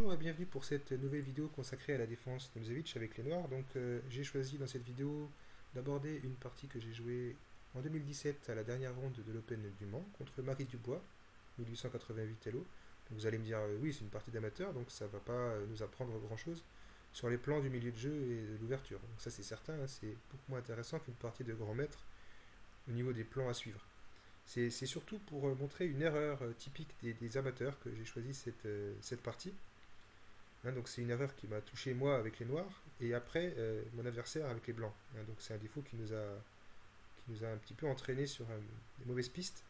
Bonjour et bienvenue pour cette nouvelle vidéo consacrée à la défense de Mzevich avec les Noirs. Donc j'ai choisi dans cette vidéo d'aborder une partie que j'ai jouée en 2017 à la dernière ronde de l'Open du Mans contre Marie Dubois, 1888 Elo. Donc vous allez me dire oui, c'est une partie d'amateur, donc ça va pas nous apprendre grand chose sur les plans du milieu de jeu et de l'ouverture. Donc ça c'est certain, hein, c'est beaucoup moins intéressant qu'une partie de grand maître au niveau des plans à suivre. C'est surtout pour montrer une erreur typique des amateurs que j'ai choisi cette partie. Hein, donc c'est une erreur qui m'a touché moi avec les noirs et après mon adversaire avec les blancs. Hein, donc c'est un défaut qui nous a un petit peu entraîné sur des mauvaises pistes,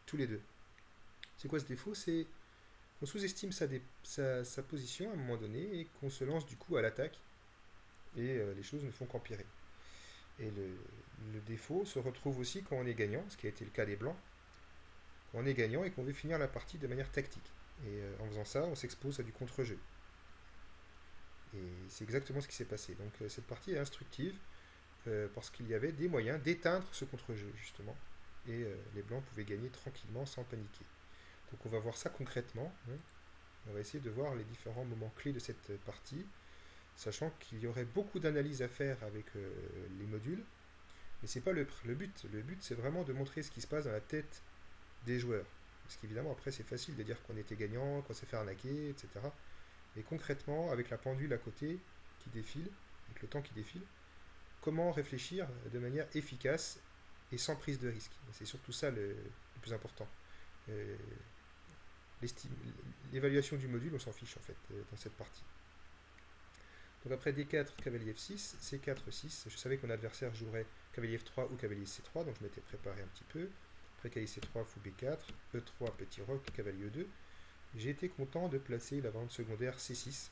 tous les deux. C'est quoi ce défaut? C'est qu'on sous-estime sa position à un moment donné et qu'on se lance du coup à l'attaque et les choses ne font qu'empirer. Et le défaut se retrouve aussi quand on est gagnant, ce qui a été le cas des blancs, quand on est gagnant et qu'on veut finir la partie de manière tactique. Et en faisant ça, on s'expose à du contre-jeu. Et c'est exactement ce qui s'est passé. Donc cette partie est instructive parce qu'il y avait des moyens d'éteindre ce contre-jeu justement. Et les blancs pouvaient gagner tranquillement sans paniquer. Donc on va voir ça concrètement. Hein. On va essayer de voir les différents moments clés de cette partie, sachant qu'il y aurait beaucoup d'analyses à faire avec les modules. Mais c'est pas le but. Le but c'est vraiment de montrer ce qui se passe dans la tête des joueurs. Parce qu'évidemment après c'est facile de dire qu'on était gagnant, qu'on s'est fait arnaquer, etc. Et concrètement, avec la pendule à côté qui défile, avec le temps qui défile, comment réfléchir de manière efficace et sans prise de risque. C'est surtout ça le plus important. Euh, L'évaluation du module, on s'en fiche en fait dans cette partie. Donc après D4, cavalier F6, C4, E6, je savais que mon adversaire jouerait cavalier F3 ou cavalier C3, donc je m'étais préparé un petit peu. Après cavalier C3, fou B4, E3, petit roc, cavalier E2. J'ai été content de placer la variante secondaire C6,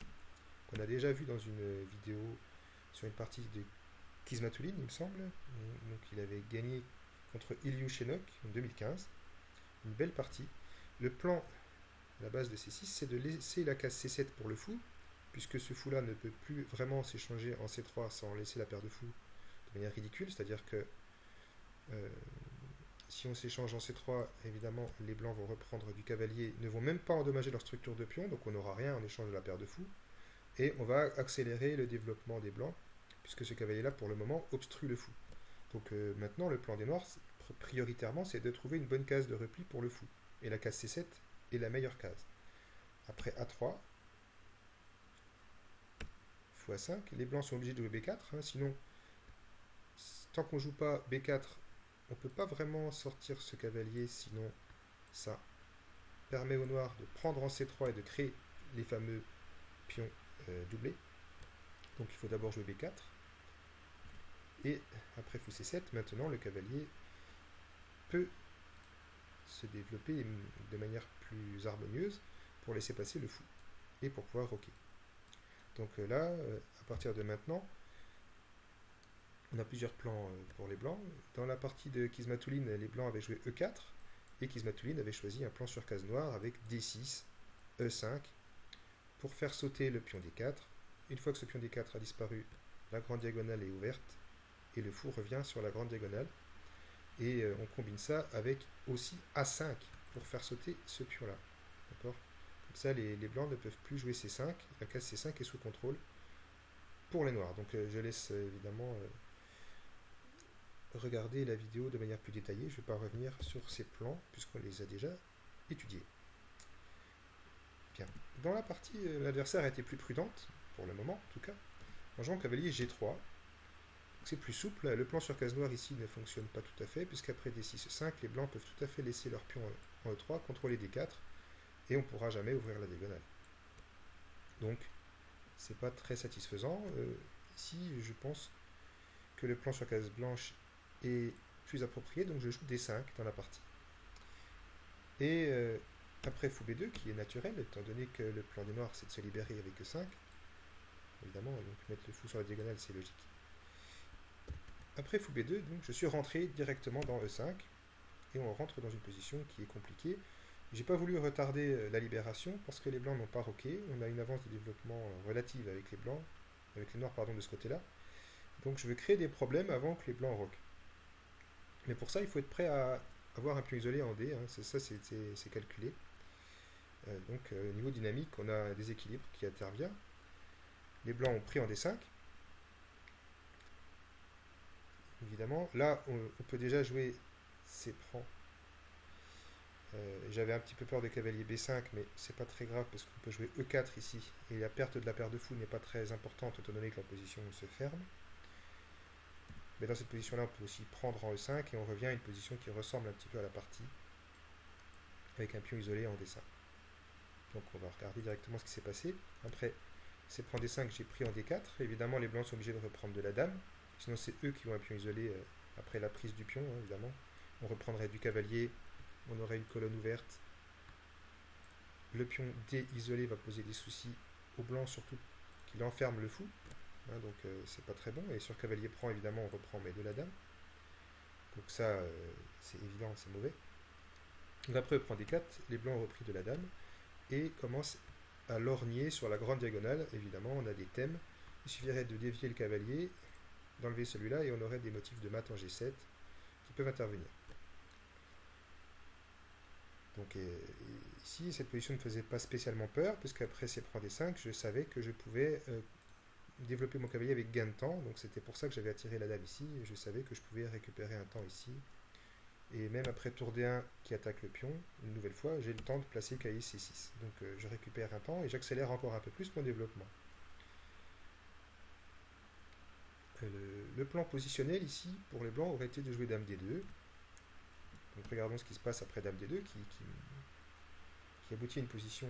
qu'on a déjà vu dans une vidéo sur une partie de Kismatulin, il me semble. Donc il avait gagné contre Ilyushenok en 2015. Une belle partie. Le plan, la base de C6, c'est de laisser la case C7 pour le fou, puisque ce fou-là ne peut plus vraiment s'échanger en C3 sans laisser la paire de fous de manière ridicule. C'est-à-dire que si on s'échange en C3, évidemment, les blancs vont reprendre du cavalier, ne vont même pas endommager leur structure de pion, donc on n'aura rien en échange de la paire de fous. Et on va accélérer le développement des blancs, puisque ce cavalier-là, pour le moment, obstrue le fou. Donc maintenant, le plan des noirs, prioritairement, c'est de trouver une bonne case de repli pour le fou. Et la case C7 est la meilleure case. Après A3, fou A5, les blancs sont obligés de jouer B4, hein, sinon, tant qu'on ne joue pas B4, on ne peut pas vraiment sortir ce cavalier, sinon ça permet aux noirs de prendre en C3 et de créer les fameux pions doublés. Donc il faut d'abord jouer B4. Et après fou C7, maintenant le cavalier peut se développer de manière plus harmonieuse pour laisser passer le fou et pour pouvoir roquer. Donc là, à partir de maintenant, on a plusieurs plans pour les blancs. Dans la partie de Kismatulin, les blancs avaient joué E4 et Kismatulin avait choisi un plan sur case noire avec D6, E5 pour faire sauter le pion D4. Une fois que ce pion D4 a disparu, la grande diagonale est ouverte et le fou revient sur la grande diagonale. Et on combine ça avec aussi A5 pour faire sauter ce pion-là. D'accord? Comme ça, les blancs ne peuvent plus jouer C5. La case C5 est sous contrôle pour les noirs. Donc je laisse évidemment regarder la vidéo de manière plus détaillée. Je ne vais pas revenir sur ces plans puisqu'on les a déjà étudiés. Bien. Dans la partie, l'adversaire a été plus prudente, pour le moment en tout cas, en jouant cavalier G3. C'est plus souple. Le plan sur case noire ici ne fonctionne pas tout à fait, puisqu'après D6, E5, les blancs peuvent tout à fait laisser leur pion en E3, contrôler D4, et on ne pourra jamais ouvrir la diagonale. Donc, c'est pas très satisfaisant. Ici, je pense que le plan sur case blanche est plus approprié, donc je joue D5 dans la partie. Et après fou B2, qui est naturel, étant donné que le plan des noirs, c'est de se libérer avec E5, évidemment, donc mettre le fou sur la diagonale, c'est logique. Après fou B2, donc je suis rentré directement dans E5 et on rentre dans une position qui est compliquée. J'ai pas voulu retarder la libération parce que les blancs n'ont pas roqué. On a une avance de développement relative avec les blancs, avec les noirs pardon de ce côté-là. Donc je veux créer des problèmes avant que les blancs roquent. Mais pour ça, il faut être prêt à avoir un pion isolé en D. Hein. Ça, c'est calculé. Au niveau dynamique, on a un déséquilibre qui intervient. Les blancs ont pris en D5. Évidemment, là, on peut déjà jouer ces prends. J'avais un petit peu peur de cavalier B5, mais c'est pas très grave parce qu'on peut jouer E4 ici. Et la perte de la paire de fou n'est pas très importante étant donné que la position se ferme. Mais dans cette position-là, on peut aussi prendre en E5 et on revient à une position qui ressemble un petit peu à la partie avec un pion isolé en D5. Donc on va regarder directement ce qui s'est passé. Après, c'est prend D5, j'ai pris en D4. Évidemment, les blancs sont obligés de reprendre de la dame. Sinon, c'est eux qui ont un pion isolé après la prise du pion, hein, évidemment. On reprendrait du cavalier, on aurait une colonne ouverte. Le pion D isolé va poser des soucis au blanc, surtout qu'il enferme le fou. Hein, donc c'est pas très bon. Et sur cavalier prend, évidemment, on reprend mais de la dame. Donc ça, c'est évident, c'est mauvais. Donc après, on prend D4, les blancs ont repris de la dame et commencent à lorgner sur la grande diagonale. Évidemment, on a des thèmes. Il suffirait de dévier le cavalier, d'enlever celui-là, et on aurait des motifs de mat en G7 qui peuvent intervenir. Donc ici, cette position ne faisait pas spécialement peur, puisqu'après ces prend D5, je savais que je pouvais développer mon cavalier avec gain de temps. Donc c'était pour ça que j'avais attiré la dame ici, et je savais que je pouvais récupérer un temps ici. Et même après tour D1 qui attaque le pion, une nouvelle fois, j'ai le temps de placer cavalier C6. Donc je récupère un temps et j'accélère encore un peu plus mon développement. Le plan positionnel ici, pour les blancs, aurait été de jouer dame D2. Donc regardons ce qui se passe après dame D2, qui aboutit à une position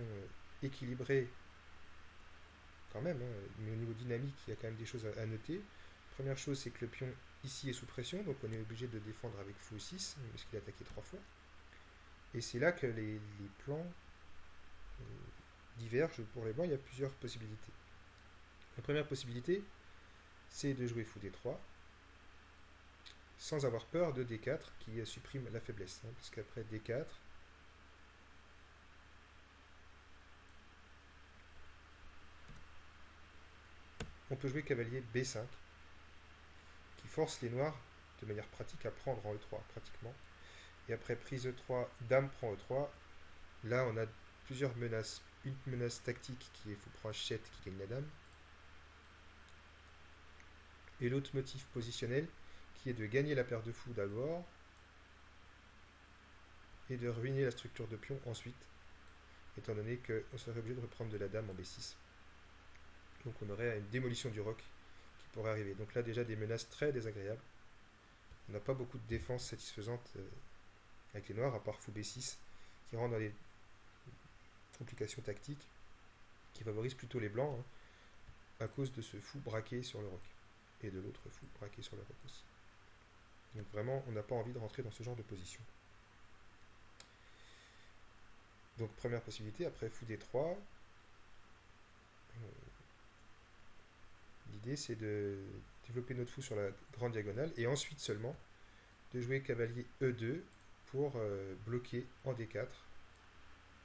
équilibrée quand même, hein, mais au niveau dynamique, il y a quand même des choses à noter. Première chose, c'est que le pion ici est sous pression, donc on est obligé de défendre avec fou 6, parce qu'il a attaqué 3 fois. Et c'est là que les plans divergent pour les blancs. Il y a plusieurs possibilités. La première possibilité, c'est de jouer fou D3, sans avoir peur de D4 qui supprime la faiblesse, hein, parce qu'après D4, on peut jouer cavalier B5, qui force les noirs de manière pratique à prendre en E3, pratiquement. Et après prise E3, dame prend E3, là on a plusieurs menaces. Une menace tactique qui est fou prend H7 qui gagne la dame. Et l'autre motif positionnel qui est de gagner la paire de fou d'abord et de ruiner la structure de pion ensuite, étant donné qu'on serait obligé de reprendre de la dame en B6. Donc on aurait une démolition du roc qui pourrait arriver. Donc là déjà des menaces très désagréables. On n'a pas beaucoup de défense satisfaisante avec les noirs, à part fou B6, qui rentre dans les complications tactiques, qui favorisent plutôt les blancs, hein, à cause de ce fou braqué sur le roc. Et de l'autre fou braqué sur le roc aussi. Donc vraiment, on n'a pas envie de rentrer dans ce genre de position. Donc première possibilité, après fou D3, l'idée c'est de développer notre fou sur la grande diagonale et ensuite seulement de jouer cavalier E2 pour bloquer en D4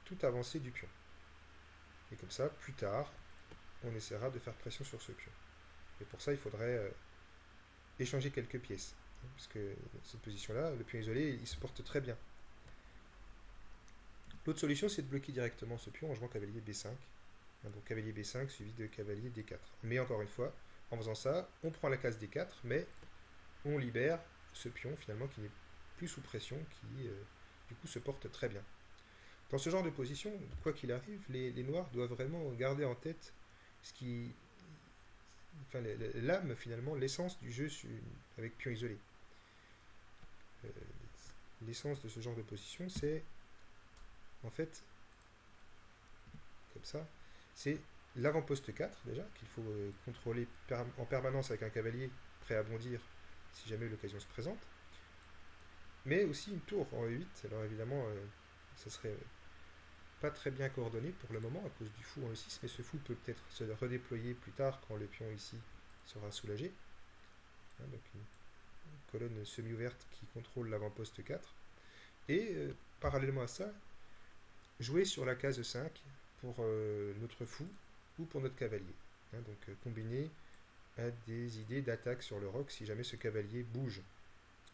toute avancée du pion. Et comme ça, plus tard, on essaiera de faire pression sur ce pion. Et pour ça, il faudrait échanger quelques pièces. Parce que cette position-là, le pion isolé, il se porte très bien. L'autre solution, c'est de bloquer directement ce pion en jouant cavalier B5. Donc cavalier B5 suivi de cavalier D4. Mais encore une fois, en faisant ça, on prend la case D4, mais on libère ce pion finalement qui n'est plus sous pression, qui du coup se porte très bien. Dans ce genre de position, quoi qu'il arrive, les noirs doivent vraiment garder en tête ce qui, enfin, l'âme finalement, l'essence du jeu avec pion isolé. L'essence de ce genre de position, c'est en fait, comme ça, c'est l'avant-poste 4 déjà, qu'il faut contrôler en permanence avec un cavalier prêt à bondir si jamais l'occasion se présente. Mais aussi une tour en E8, alors évidemment, ça serait pas très bien coordonné pour le moment à cause du fou en E6, mais ce fou peut peut-être se redéployer plus tard quand le pion ici sera soulagé. Hein, donc une colonne semi-ouverte qui contrôle l'avant-poste 4. Et parallèlement à ça, jouer sur la case 5 pour notre fou ou pour notre cavalier. Hein, donc combiner à des idées d'attaque sur le roc si jamais ce cavalier bouge.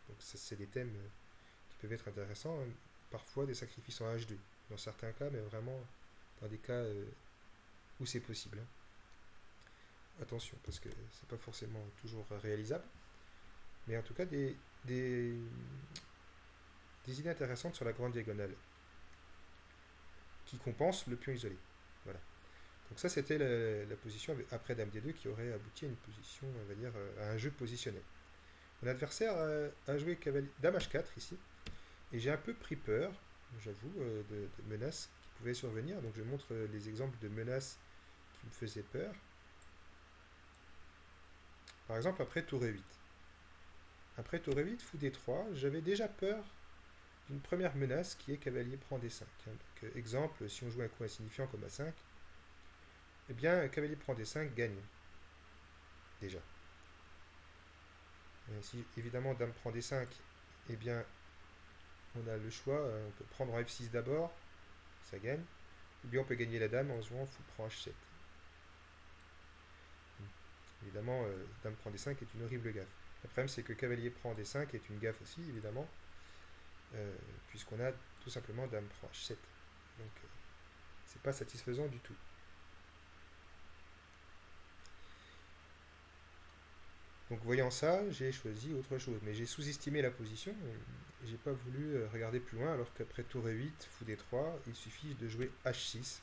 Donc c'est des thèmes qui peuvent être intéressants. Hein. Parfois des sacrifices en H2, dans certains cas, mais vraiment dans des cas où c'est possible, hein. Attention, parce que c'est pas forcément toujours réalisable, mais en tout cas des idées intéressantes sur la grande diagonale qui compense le pion isolé. Voilà. Donc ça c'était la position après Dame D2 qui aurait abouti à une position, on va dire, à un jeu positionnel. Mon adversaire a joué cavalier, Dame H4 ici, et j'ai un peu pris peur, j'avoue, de menaces qui pouvaient survenir. Donc je montre les exemples de menaces qui me faisaient peur. Par exemple, après tour E8. Après tour E8, fou D3, j'avais déjà peur d'une première menace qui est cavalier prend D5. Donc, exemple, si on joue un coup insignifiant comme A5, eh bien, cavalier prend D5 gagne. Déjà. Et si évidemment dame prend D5, eh bien, on a le choix, on peut prendre en F6 d'abord, ça gagne, ou bien on peut gagner la dame en jouant fou prend H7. Évidemment, dame prend D5 est une horrible gaffe. Le problème, c'est que cavalier prend D5 est une gaffe aussi, évidemment, puisqu'on a tout simplement dame prend H7. Donc, c'est pas satisfaisant du tout. Donc, voyant ça, j'ai choisi autre chose. Mais j'ai sous-estimé la position. J'ai pas voulu regarder plus loin, alors qu'après tour E8, fou D3, il suffit de jouer H6.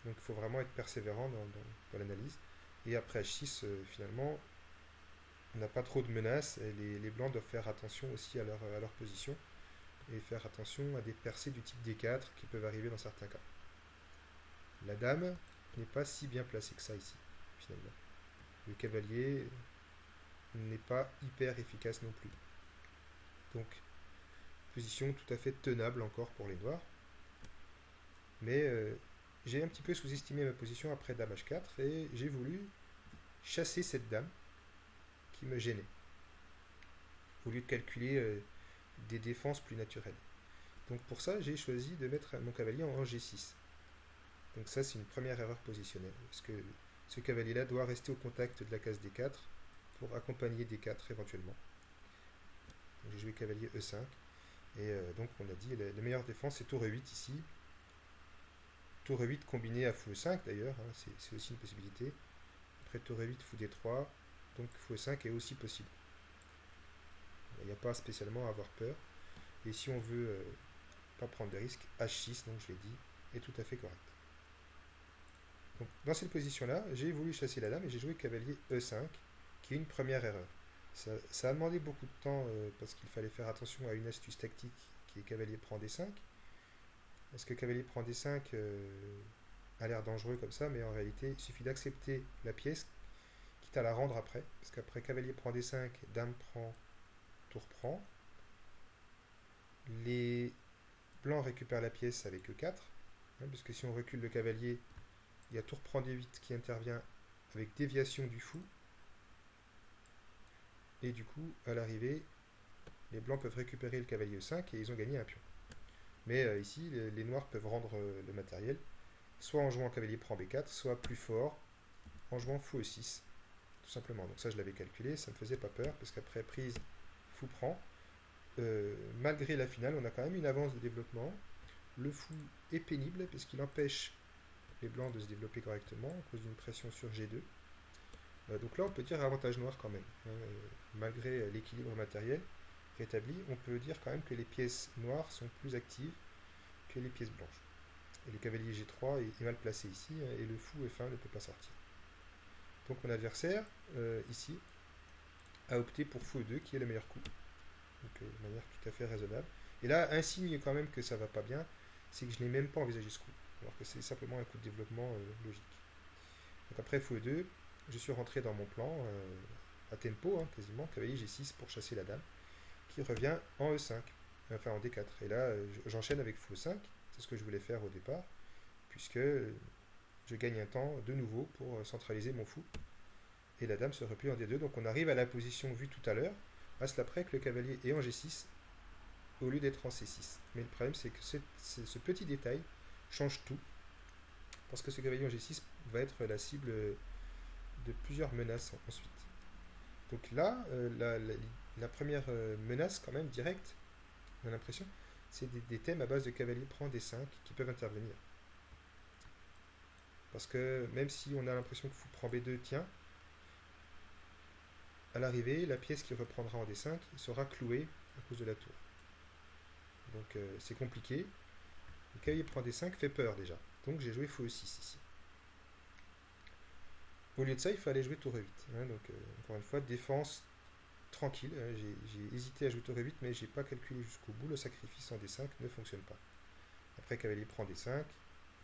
Donc, il faut vraiment être persévérant dans l'analyse. Et après H6, finalement, on n'a pas trop de menaces. Et les blancs doivent faire attention aussi à leur position. Et faire attention à des percées du type D4 qui peuvent arriver dans certains cas. La dame n'est pas si bien placée que ça ici, finalement. Le cavalier n'est pas hyper efficace non plus. Donc, position tout à fait tenable encore pour les noirs. Mais j'ai un petit peu sous-estimé ma position après dame H4 et j'ai voulu chasser cette dame qui me gênait, au lieu de calculer des défenses plus naturelles. Donc pour ça, j'ai choisi de mettre mon cavalier en G6. Donc ça, c'est une première erreur positionnelle, parce que ce cavalier-là doit rester au contact de la case D4 pour accompagner D4 éventuellement. J'ai joué cavalier E5, et donc on a dit la meilleure défense c'est tour E8 ici. Tour E8 combiné à fou E5 d'ailleurs, hein, c'est aussi une possibilité. Après tour E8, fou D3, donc fou E5 est aussi possible. Il n'y a pas spécialement à avoir peur. Et si on veut pas prendre de risques, H6, donc je l'ai dit, est tout à fait correct. Donc dans cette position-là, j'ai voulu chasser la dame et j'ai joué cavalier E5, qui est une première erreur. Ça a demandé beaucoup de temps parce qu'il fallait faire attention à une astuce tactique qui est cavalier prend D5. Parce que cavalier prend D5 a l'air dangereux comme ça, mais en réalité, il suffit d'accepter la pièce, quitte à la rendre après. Parce qu'après cavalier prend D5, dame prend, tour prend. Les blancs récupèrent la pièce avec E4, hein, parce que si on recule le cavalier, il y a tour prend D8 qui intervient avec déviation du fou. Et du coup, à l'arrivée, les blancs peuvent récupérer le cavalier E5 et ils ont gagné un pion. Mais ici, les noirs peuvent rendre le matériel, soit en jouant cavalier prend B4, soit plus fort, en jouant fou E6, tout simplement. Donc ça, je l'avais calculé, ça ne me faisait pas peur, parce qu'après prise, fou prend, malgré la finale, on a quand même une avance de développement. Le fou est pénible, puisqu'il empêche les blancs de se développer correctement, à cause d'une pression sur G2. Donc là, on peut dire avantage noir quand même. Hein, malgré l'équilibre matériel rétabli, on peut dire quand même que les pièces noires sont plus actives que les pièces blanches. Et le cavalier G3 est mal placé ici, hein, et le fou F1 ne peut pas sortir. Donc mon adversaire, ici, a opté pour fou E2, qui est le meilleur coup. Donc de manière tout à fait raisonnable. Et là, un signe quand même que ça va pas bien, c'est que je n'ai même pas envisagé ce coup, alors que c'est simplement un coup de développement logique. Donc après fou E2, je suis rentré dans mon plan à tempo, hein, quasiment, cavalier G6 pour chasser la dame, qui revient en E5, enfin en D4. Et là, j'enchaîne avec fou E5, c'est ce que je voulais faire au départ, puisque je gagne un temps de nouveau pour centraliser mon fou. Et la dame se replie en D2, donc on arrive à la position vue tout à l'heure, à cela près que le cavalier est en G6, au lieu d'être en C6. Mais le problème, c'est que ce petit détail change tout, parce que ce cavalier en G6 va être la cible de plusieurs menaces ensuite. Donc là, la première menace quand même directe, on a l'impression, c'est des thèmes à base de cavalier prend D5 qui peuvent intervenir. Parce que même si on a l'impression que fou prend B2 tient, à l'arrivée, la pièce qui reprendra en D5 sera clouée à cause de la tour. Donc c'est compliqué. Le cavalier prend D5 fait peur déjà. Donc j'ai joué fou E6 ici. Au lieu de ça, il fallait jouer tour E8. Hein, donc encore une fois, défense tranquille. Hein, j'ai hésité à jouer tour E8, mais j'ai pas calculé jusqu'au bout. Le sacrifice en D5 ne fonctionne pas. Après, cavalier prend D5,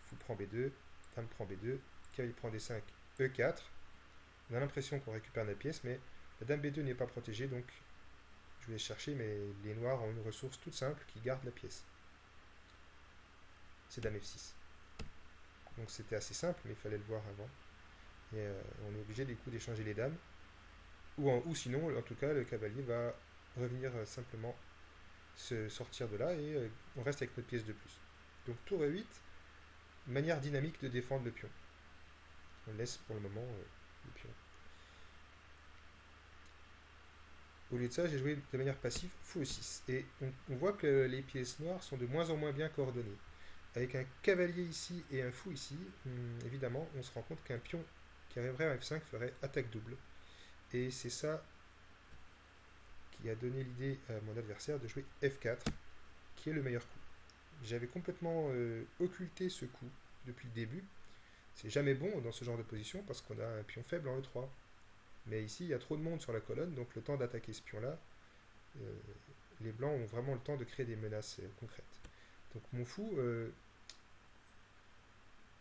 fou prend B2, dame prend B2, cavalier prend D5, E4. On a l'impression qu'on récupère la pièce, mais la dame B2 n'est pas protégée, donc je vais chercher, mais les noirs ont une ressource toute simple qui garde la pièce. C'est dame F6. Donc c'était assez simple, mais il fallait le voir avant. Et on est obligé du coup d'échanger les dames. Ou sinon, en tout cas, le cavalier va revenir simplement se sortir de là et on reste avec notre pièce de plus. Donc tour E8, manière dynamique de défendre le pion. On laisse pour le moment le pion. Au lieu de ça, j'ai joué de manière passive fou E6. Et on voit que les pièces noires sont de moins en moins bien coordonnées. Avec un cavalier ici et un fou ici, évidemment, on se rend compte qu'un pion qui arriverait à F5 ferait attaque double. Et c'est ça qui a donné l'idée à mon adversaire de jouer F4, qui est le meilleur coup. J'avais complètement occulté ce coup depuis le début. C'est jamais bon dans ce genre de position parce qu'on a un pion faible en E3. Mais ici, il y a trop de monde sur la colonne, donc le temps d'attaquer ce pion-là, les blancs ont vraiment le temps de créer des menaces concrètes. Donc mon fou,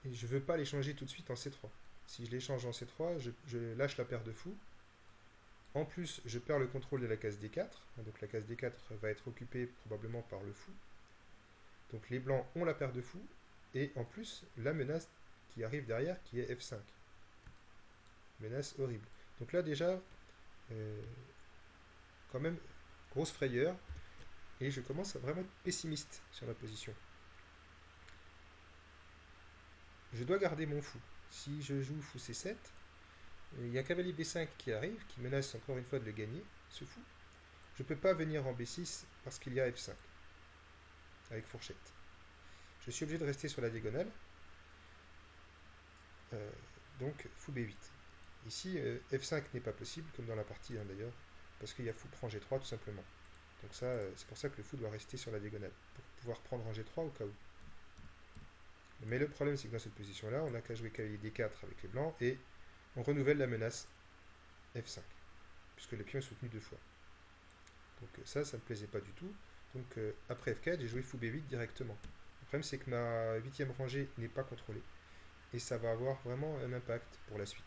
je ne veux pas l'échanger tout de suite en C3. Si je l'échange en C3, je lâche la paire de fous. En plus, je perds le contrôle de la case D4. Donc la case D4 va être occupée probablement par le fou. Donc les blancs ont la paire de fous. Et en plus, la menace qui arrive derrière, qui est F5. Menace horrible. Donc là déjà, quand même, grosse frayeur. Et je commence à vraiment être pessimiste sur ma position. Je dois garder mon fou. Si je joue fou C7, il y a cavalier B5 qui arrive, qui menace encore une fois de le gagner, ce fou. Je ne peux pas venir en B6 parce qu'il y a F5, avec fourchette. Je suis obligé de rester sur la diagonale, donc fou B8. Ici, F5 n'est pas possible, comme dans la partie d'ailleurs, parce qu'il y a fou prend G3 tout simplement. Donc ça, c'est pour ça que le fou doit rester sur la diagonale, pour pouvoir prendre en G3 au cas où. Mais le problème, c'est que dans cette position-là, on n'a qu'à jouer cavalier D4 avec les blancs, et on renouvelle la menace F5, puisque le pion est soutenu deux fois. Donc ça ne me plaisait pas du tout. Donc après F4, j'ai joué fou B8 directement. Le problème, c'est que ma 8ème rangée n'est pas contrôlée, et ça va avoir vraiment un impact pour la suite.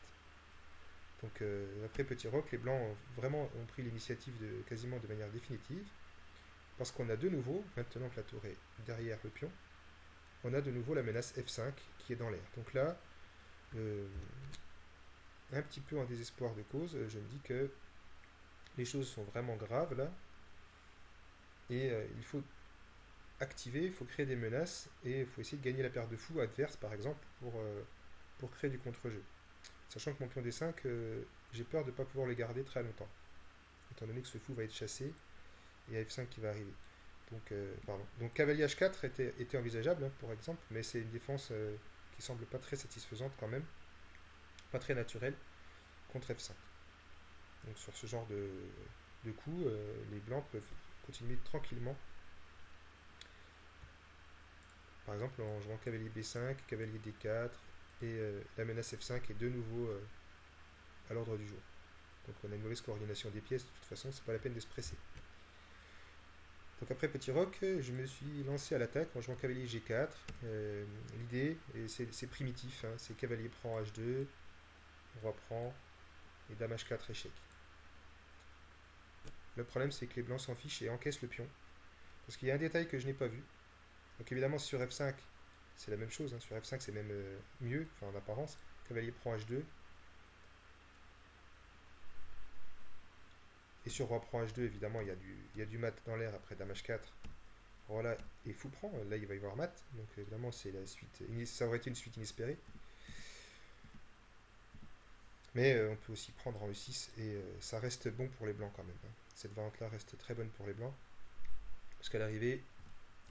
Donc après petit roc, les blancs ont pris l'initiative quasiment de manière définitive, parce qu'on a de nouveau, maintenant que la tour est derrière le pion, on a de nouveau la menace F5 qui est dans l'air. Donc là, un petit peu en désespoir de cause, je me dis que les choses sont vraiment graves là, et il faut activer, il faut créer des menaces, et il faut essayer de gagner la paire de fous adverse par exemple pour créer du contre-jeu. Sachant que mon pion D5, j'ai peur de ne pas pouvoir le garder très longtemps, étant donné que ce fou va être chassé, et F5 qui va arriver. Donc cavalier H4 était envisageable, hein, par exemple, mais c'est une défense qui semble pas très satisfaisante quand même, pas très naturelle, contre F5. Donc sur ce genre de coup, les blancs peuvent continuer tranquillement. Par exemple en jouant cavalier B5, cavalier D4, et la menace F5 est de nouveau à l'ordre du jour. Donc on a une mauvaise coordination des pièces, de toute façon c'est pas la peine de se presser. Donc après petit roc, je me suis lancé à l'attaque en jouant cavalier G4. L'idée, et c'est primitif, hein, c'est cavalier prend H2, roi prend, et dame H4 échec. Le problème c'est que les blancs s'en fichent et encaissent le pion. Parce qu'il y a un détail que je n'ai pas vu. Donc évidemment sur F5, c'est la même chose, hein, sur F5 c'est même mieux, enfin en apparence. Cavalier prend H2. Et sur roi prend H2, évidemment, il y a du mat dans l'air après dame H4. Voilà, et fou prend, là il va y avoir mat, donc évidemment c'est la suite, ça aurait été une suite inespérée. Mais on peut aussi prendre en E6 et ça reste bon pour les blancs quand même. Hein. Cette variante là reste très bonne pour les blancs. Parce qu'à l'arrivée,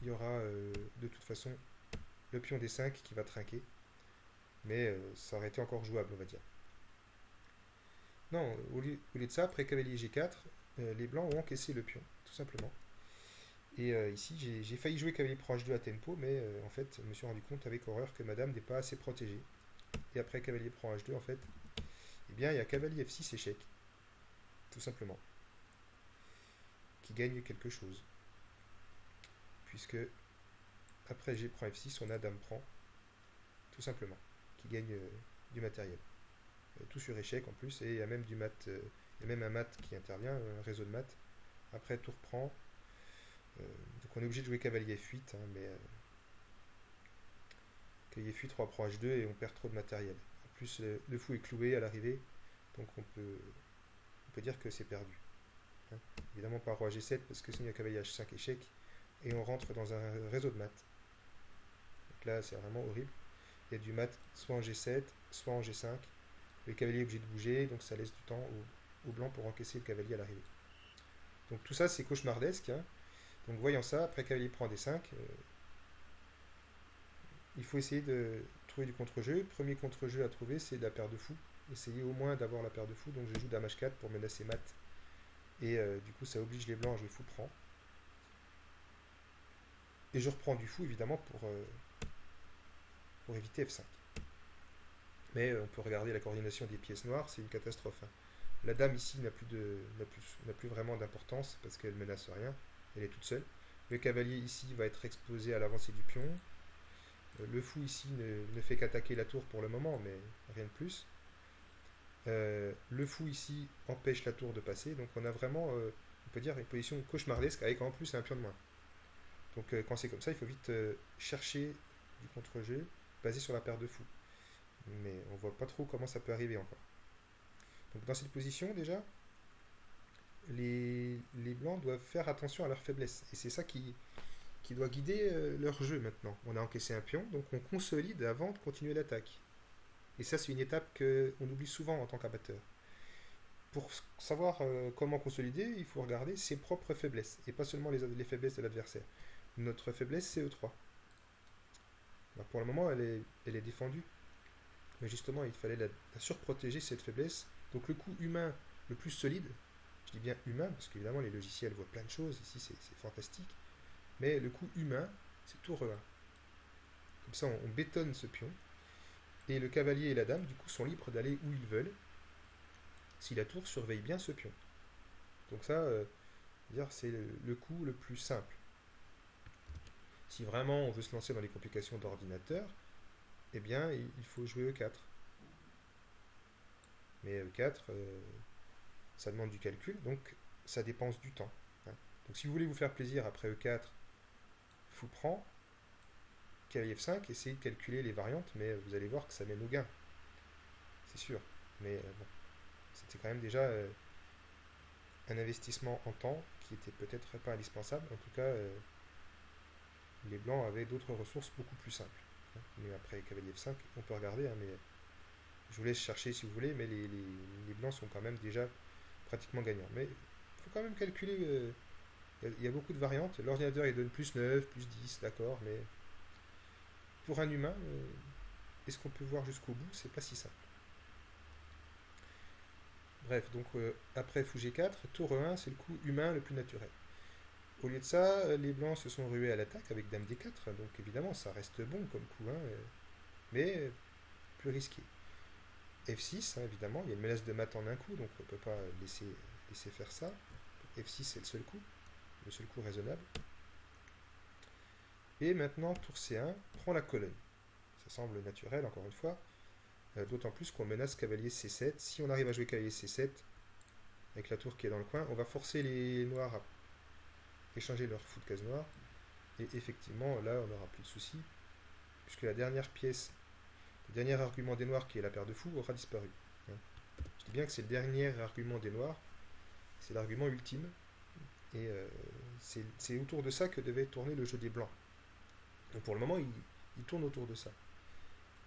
il y aura de toute façon le pion D5 qui va trinquer. mais ça aurait été encore jouable, on va dire. Non, au lieu de ça, après cavalier G4, les blancs ont encaissé le pion, tout simplement. Et ici, j'ai failli jouer cavalier prend H2 à tempo, mais en fait, je me suis rendu compte avec horreur que madame n'est pas assez protégée. Et après cavalier prend H2, en fait, eh bien, il y a cavalier F6 échec, tout simplement, qui gagne quelque chose. Puisque après G prend F6, on a dame prend, tout simplement, qui gagne du matériel. Tout sur échec en plus, et il y a même du mat, il y a même un mat qui intervient, un réseau de mat. Après tour prend, donc on est obligé de jouer cavalier F8, hein, mais cavalier F8, roi prend H2 et on perd trop de matériel. En plus, le fou est cloué à l'arrivée, donc on peut dire que c'est perdu. Hein. Évidemment pas roi G7 parce que sinon il y a cavalier H5 échec et on rentre dans un réseau de mat. Donc là c'est vraiment horrible. Il y a du mat soit en G7, soit en G5. Le cavalier est obligé de bouger, donc ça laisse du temps au blanc pour encaisser le cavalier à l'arrivée. Donc tout ça c'est cauchemardesque. Hein. Donc voyant ça, après cavalier prend D5, il faut essayer de trouver du contre-jeu. Premier contre-jeu à trouver, c'est la paire de fou. Essayez au moins d'avoir la paire de fou. Donc je joue dame H4 pour menacer mat. Et du coup, ça oblige les blancs à jouer fou prend. Et je reprends du fou, évidemment, pour éviter F5. Mais on peut regarder la coordination des pièces noires, c'est une catastrophe. Hein. La dame ici n'a plus vraiment d'importance parce qu'elle menace rien. Elle est toute seule. Le cavalier ici va être exposé à l'avancée du pion. Le fou ici ne fait qu'attaquer la tour pour le moment, mais rien de plus. Le fou ici empêche la tour de passer, donc on a vraiment, on peut dire, une position cauchemardesque avec en plus un pion de moins. Donc quand c'est comme ça, il faut vite chercher du contre-jeu basé sur la paire de fou. Mais on voit pas trop comment ça peut arriver encore. Donc dans cette position déjà, les blancs doivent faire attention à leurs faiblesses. Et c'est ça qui doit guider leur jeu maintenant. On a encaissé un pion, donc on consolide avant de continuer l'attaque. Et ça, c'est une étape qu'on oublie souvent en tant qu'abatteur. Pour savoir comment consolider, il faut regarder ses propres faiblesses, et pas seulement les faiblesses de l'adversaire. Notre faiblesse, c'est E3. Alors pour le moment, elle est défendue. Mais justement, il fallait la surprotéger, cette faiblesse. Donc le coup humain le plus solide, je dis bien humain, parce qu'évidemment les logiciels voient plein de choses, ici c'est fantastique, mais le coup humain, c'est tour E1. Comme ça, on bétonne ce pion, et le cavalier et la dame, du coup, sont libres d'aller où ils veulent, si la tour surveille bien ce pion. Donc ça, c'est le coup le plus simple. Si vraiment on veut se lancer dans les complications d'ordinateur, eh bien, il faut jouer E4. Mais E4, ça demande du calcul, donc ça dépense du temps. Hein. Donc si vous voulez vous faire plaisir après E4, fou prend, cavalier F5, essayez de calculer les variantes, mais vous allez voir que ça mène au gain. C'est sûr. Mais bon, c'était quand même déjà un investissement en temps qui était peut-être pas indispensable. En tout cas, les blancs avaient d'autres ressources beaucoup plus simples. Hein. Mais après cavalier F5, on peut regarder, hein, mais je vous laisse chercher si vous voulez, mais les blancs sont quand même déjà pratiquement gagnants. Mais il faut quand même calculer. Il y a beaucoup de variantes. L'ordinateur il donne plus 9, plus 10, d'accord, mais pour un humain, est-ce qu'on peut voir jusqu'au bout? C'est pas si simple. Bref, donc après fou G4, tour E1, c'est le coup humain le plus naturel. Au lieu de ça, les blancs se sont rués à l'attaque avec dame D4, donc évidemment ça reste bon comme coup, hein, mais plus risqué. F6, hein, évidemment, il y a une menace de mat en un coup, donc on ne peut pas laisser faire ça. F6 c'est le seul coup raisonnable. Et maintenant, tour C1, prend la colonne. Ça semble naturel, encore une fois. D'autant plus qu'on menace cavalier C7. Si on arrive à jouer cavalier C7, avec la tour qui est dans le coin, on va forcer les noirs à échanger leur fou de case noire. Et effectivement, là, on n'aura plus de soucis, puisque la dernière pièce, le dernier argument des noirs, qui est la paire de fous, aura disparu. Hein. Je dis bien que c'est le dernier argument des noirs, c'est l'argument ultime, et c'est autour de ça que devait tourner le jeu des blancs. Donc pour le moment, il tourne autour de ça.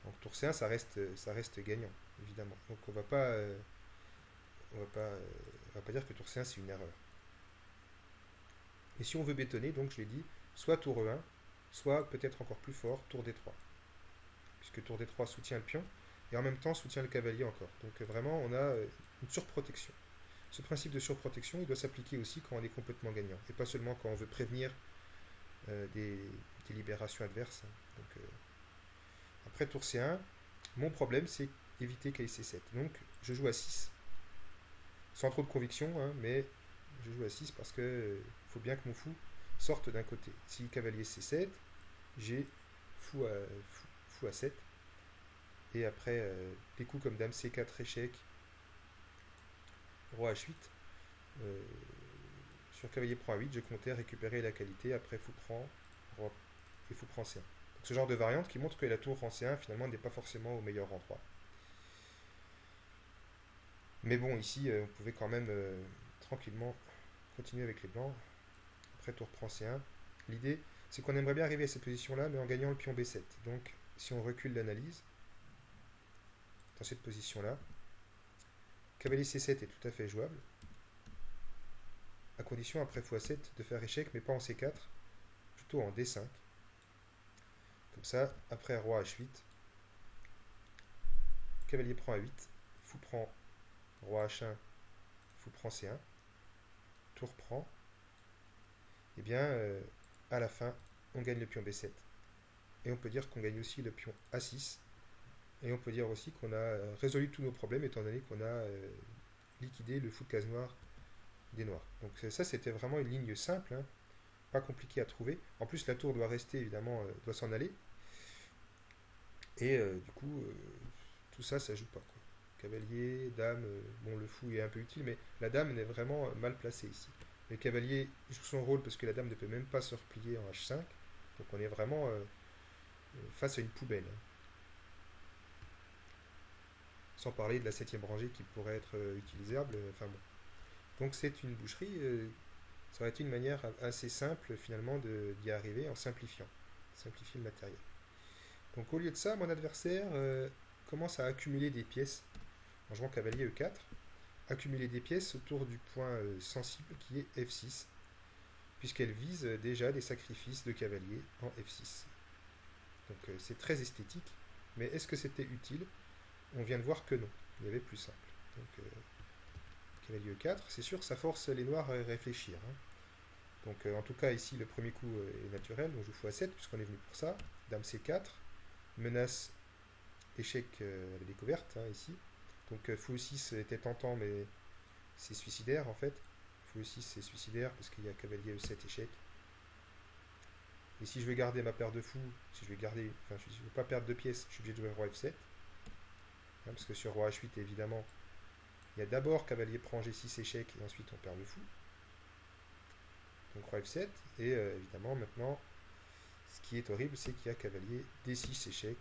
Donc tour C1, ça reste gagnant, évidemment. Donc on va pas dire que tour C1 c'est une erreur. Et si on veut bétonner, donc je l'ai dit, soit tour E1, soit peut-être encore plus fort, tour D3. puisque tour D3 soutient le pion, et en même temps soutient le cavalier encore. Donc vraiment, on a une surprotection. Ce principe de surprotection, il doit s'appliquer aussi quand on est complètement gagnant, et pas seulement quand on veut prévenir des libérations adverses. Donc, après tour C1, mon problème c'est éviter Kay C7. Donc je joue à 6, sans trop de conviction, hein, mais je joue à 6 parce que faut bien que mon fou sorte d'un côté. Si cavalier C7, j'ai fou à 7. Et après, des coups comme dame C4 échec, roi H8, sur cavalier prend A8, je comptais récupérer la qualité. Après fou prend, roi et fou prend C1. Donc, ce genre de variante qui montre que la tour en C1 finalement n'est pas forcément au meilleur endroit. Mais bon, ici, on pouvait quand même tranquillement continuer avec les blancs. Après tour prend C1. L'idée, c'est qu'on aimerait bien arriver à cette position-là, mais en gagnant le pion B7. Donc, si on recule l'analyse, dans cette position-là, cavalier C7 est tout à fait jouable, à condition, après fou A7, de faire échec, mais pas en C4, plutôt en D5. Comme ça, après roi H8, cavalier prend A8, fou prend roi H1, fou prend C1, tour prend, et bien, à la fin, on gagne le pion B7. Et on peut dire qu'on gagne aussi le pion A6, et on peut dire aussi qu'on a résolu tous nos problèmes, étant donné qu'on a liquidé le fou de case noire des noirs. Donc ça, c'était vraiment une ligne simple, hein, pas compliqué à trouver. En plus, la tour doit rester, évidemment, doit s'en aller. Et du coup, tout ça, ça joue pas, quoi. Cavalier, dame, bon, le fou est un peu utile, mais la dame est vraiment mal placée ici. Le cavalier joue son rôle parce que la dame ne peut même pas se replier en H5. Donc on est vraiment face à une poubelle, hein. Sans parler de la 7ème rangée qui pourrait être utilisable. Enfin bon. Donc c'est une boucherie. Ça aurait été une manière assez simple finalement d'y arriver en simplifiant. Simplifier le matériel. Donc au lieu de ça, mon adversaire commence à accumuler des pièces en jouant cavalier E4. Accumuler des pièces autour du point sensible qui est F6, puisqu'elle vise déjà des sacrifices de cavalier en F6. Donc c'est très esthétique, mais est-ce que c'était utile? On vient de voir que non, il y avait plus simple. Donc cavalier E4, c'est sûr, ça force les noirs à réfléchir, hein. Donc en tout cas ici le premier coup est naturel, on joue fou A7 puisqu'on est venu pour ça. Dame C4, menace échec à la découverte, hein, ici. Donc fou E6 était tentant mais c'est suicidaire en fait. Fou E6 c'est suicidaire parce qu'il y a cavalier E7 échec. Et si je veux garder ma paire de fous, si je veux garder, enfin je ne veux pas perdre de pièces, je suis obligé de jouer roi F7. Hein, parce que sur roi H8 évidemment, il y a d'abord cavalier prend G6 échec et ensuite on perd le fou. Donc roi F7 et évidemment maintenant ce qui est horrible c'est qu'il y a cavalier D6 échec.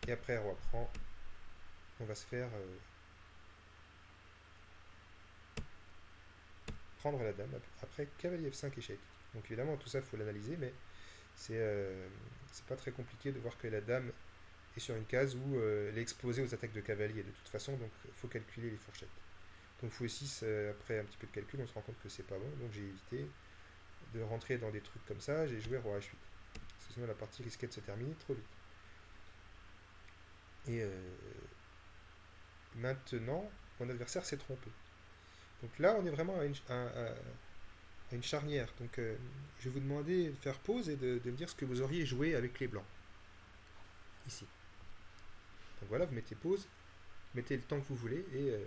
Et après roi prend, on va se faire prendre la dame après cavalier F5 échec. Donc évidemment tout ça il faut l'analyser, mais c'est pas très compliqué de voir que la dame est sur une case où elle est exposée aux attaques de cavalier de toute façon, donc il faut calculer les fourchettes. Donc fou E6, après un petit peu de calcul, on se rend compte que c'est pas bon, donc j'ai évité de rentrer dans des trucs comme ça, j'ai joué roi H8. Parce que sinon la partie risquait de se terminer trop vite. Et maintenant, mon adversaire s'est trompé. Donc là, on est vraiment à une charnière. Donc je vais vous demander de faire pause et de me dire ce que vous auriez joué avec les blancs. Ici. Donc voilà, vous mettez pause, mettez le temps que vous voulez et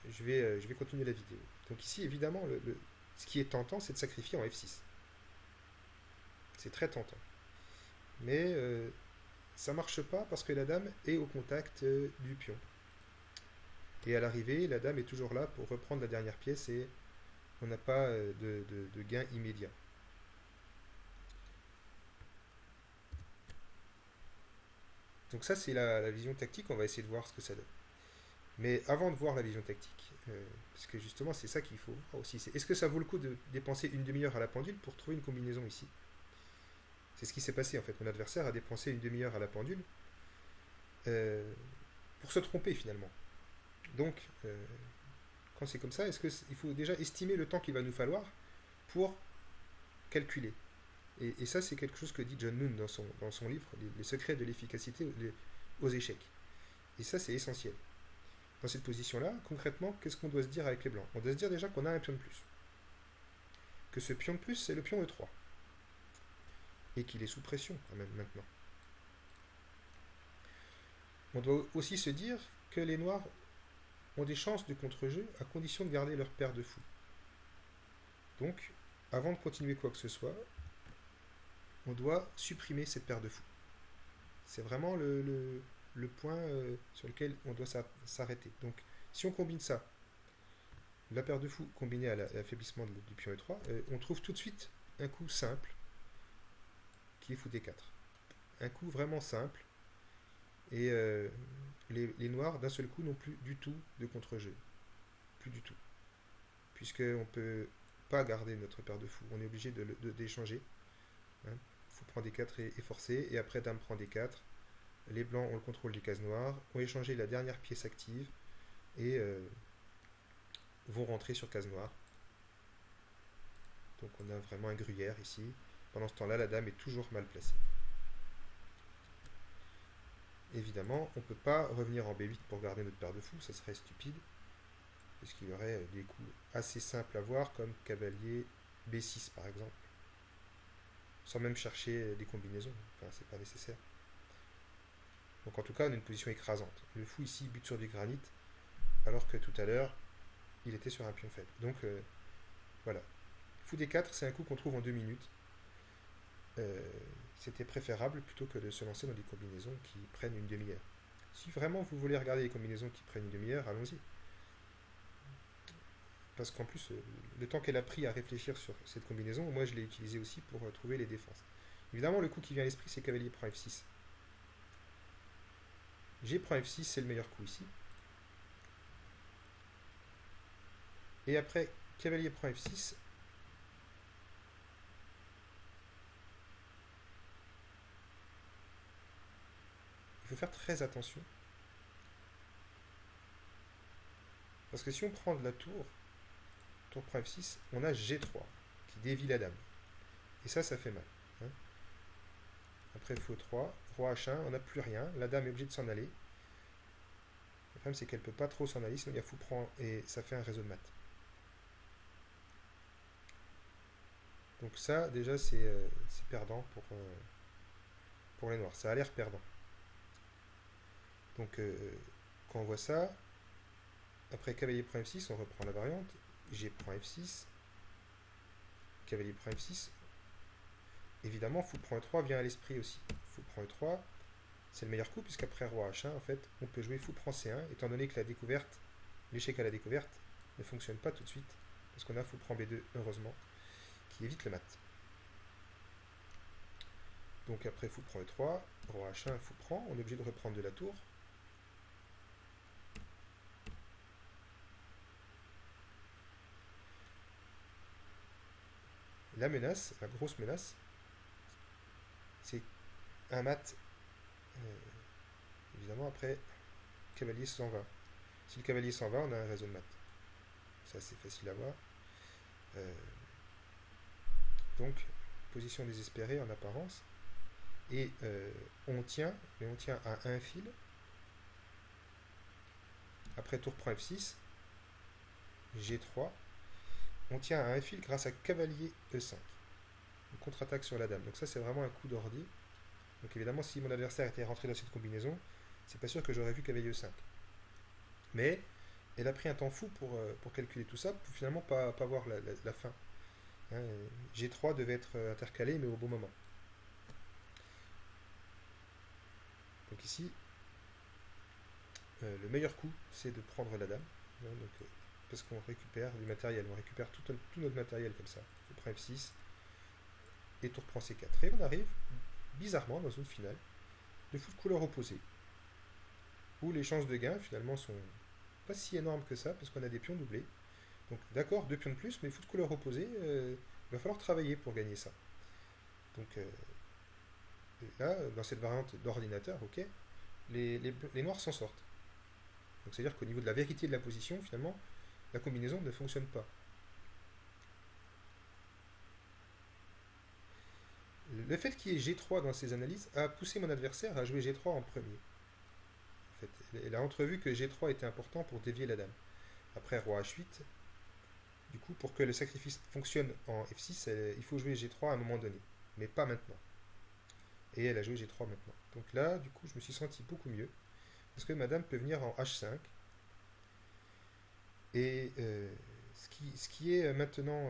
je vais continuer la vidéo. Donc ici, évidemment, ce qui est tentant, c'est de sacrifier en F6. C'est très tentant. Mais ça marche pas parce que la dame est au contact du pion. Et à l'arrivée, la dame est toujours là pour reprendre la dernière pièce et on n'a pas de gain immédiat. Donc ça, c'est la vision tactique, on va essayer de voir ce que ça donne. Mais avant de voir la vision tactique, parce que justement c'est ça qu'il faut voir aussi, c'est est-ce que ça vaut le coup de dépenser une demi-heure à la pendule pour trouver une combinaison ici? C'est ce qui s'est passé en fait, mon adversaire a dépensé une demi-heure à la pendule pour se tromper finalement. Donc quand c'est comme ça, est-ce qu'il faut déjà estimer le temps qu'il va nous falloir pour calculer? Et ça, c'est quelque chose que dit John Noon dans son livre, les secrets de l'efficacité aux échecs. Et ça, c'est essentiel. Dans cette position-là, concrètement, qu'est-ce qu'on doit se dire avec les blancs? On doit se dire déjà qu'on a un pion de plus. Que ce pion de plus, c'est le pion E3. Et qu'il est sous pression, quand même, maintenant. On doit aussi se dire que les noirs ont des chances de contre-jeu à condition de garder leur paire de fous. Donc, avant de continuer quoi que ce soit, on doit supprimer cette paire de fous. C'est vraiment le point sur lequel on doit s'arrêter. Donc, si on combine ça, la paire de fous combinée à l'affaiblissement du pion E3, on trouve tout de suite un coup simple qui est fou D4. Un coup vraiment simple. Et les noirs, d'un seul coup, n'ont plus du tout de contre-jeu. Plus du tout. Puisqu'on ne peut pas garder notre paire de fous. On est obligé d'échanger. Hein. Fou prend D4 et forcé. Et après, dame prend D4. Les blancs ont le contrôle des cases noires. Ont échangé la dernière pièce active. Et vont rentrer sur case noire. Donc on a vraiment un gruyère ici. Pendant ce temps-là, la dame est toujours mal placée. Évidemment, on ne peut pas revenir en B8 pour garder notre paire de fous, ça serait stupide, puisqu'il y aurait des coups assez simples à voir, comme cavalier B6 par exemple, sans même chercher des combinaisons, enfin c'est pas nécessaire. Donc en tout cas, on a une position écrasante. Le fou ici bute sur du granit, alors que tout à l'heure, il était sur un pion faible. Donc voilà. Fou D4, c'est un coup qu'on trouve en 2 minutes. C'était préférable plutôt que de se lancer dans des combinaisons qui prennent une demi-heure. Si vraiment vous voulez regarder les combinaisons qui prennent une demi-heure, allons-y. Parce qu'en plus, le temps qu'elle a pris à réfléchir sur cette combinaison, moi je l'ai utilisé aussi pour trouver les défenses. Évidemment, le coup qui vient à l'esprit, c'est cavalier prend F6. G prend F6, c'est le meilleur coup ici. Et après, cavalier prend F6. Il faut faire très attention. Parce que si on prend de la tour prend F6, on a G3 qui dévie la dame. Et ça fait mal. Hein. Après fou 3, roi H1, on n'a plus rien. La dame est obligée de s'en aller. Le problème, c'est qu'elle ne peut pas trop s'en aller, sinon il y a fou prend et ça fait un réseau de maths. Donc ça, déjà, c'est perdant pour les noirs. Ça a l'air perdant. Donc, quand on voit ça, après cavalier prend F6, on reprend la variante. G prend F6. Cavalier prend F6. Évidemment, fou prend E3 vient à l'esprit aussi. Fou prend E3, c'est le meilleur coup, puisqu'après roi H1, en fait, on peut jouer fou prend C1, étant donné que la découverte, l'échec à la découverte, ne fonctionne pas tout de suite, parce qu'on a fou prend B2, heureusement, qui évite le mat. Donc après fou prend E3, roi H1, fou prend, on est obligé de reprendre de la tour. La menace, la grosse menace, c'est un mat. Évidemment, après, cavalier s'en va. Si le cavalier s'en va, on a un réseau de mat. Ça, c'est facile à voir. Donc, position désespérée en apparence. Et on tient, mais on tient à un fil. Après tour prend F6, G3. On tient à un fil grâce à cavalier E5. On contre-attaque sur la dame. Donc ça, c'est vraiment un coup d'ordi. Donc évidemment, si mon adversaire était rentré dans cette combinaison, c'est pas sûr que j'aurais vu cavalier E5. Mais elle a pris un temps fou pour calculer tout ça, pour finalement pas voir la fin. Hein, G3 devait être intercalé, mais au bon moment. Donc ici, le meilleur coup, c'est de prendre la dame. Hein, donc, parce qu'on récupère du matériel, on récupère tout notre matériel comme ça. On prend F6 et tour prend C4. Et on arrive bizarrement dans une finale de fou de couleur opposée, où les chances de gain finalement sont pas si énormes que ça, parce qu'on a des pions doublés. Donc d'accord, 2 pions de plus, mais fou de couleur opposée, il va falloir travailler pour gagner ça. Donc là, dans cette variante d'ordinateur, ok, les noirs s'en sortent. Donc c'est-à-dire qu'au niveau de la vérité de la position, finalement, la combinaison ne fonctionne pas. Le fait qu'il y ait G3 dans ces analyses a poussé mon adversaire à jouer G3 en premier. En fait, elle a entrevu que G3 était important pour dévier la dame. Après roi H8, du coup, pour que le sacrifice fonctionne en F6, il faut jouer G3 à un moment donné, mais pas maintenant. Et elle a joué G3 maintenant. Donc là, du coup, je me suis senti beaucoup mieux, parce que madame peut venir en H5. Et ce qui est maintenant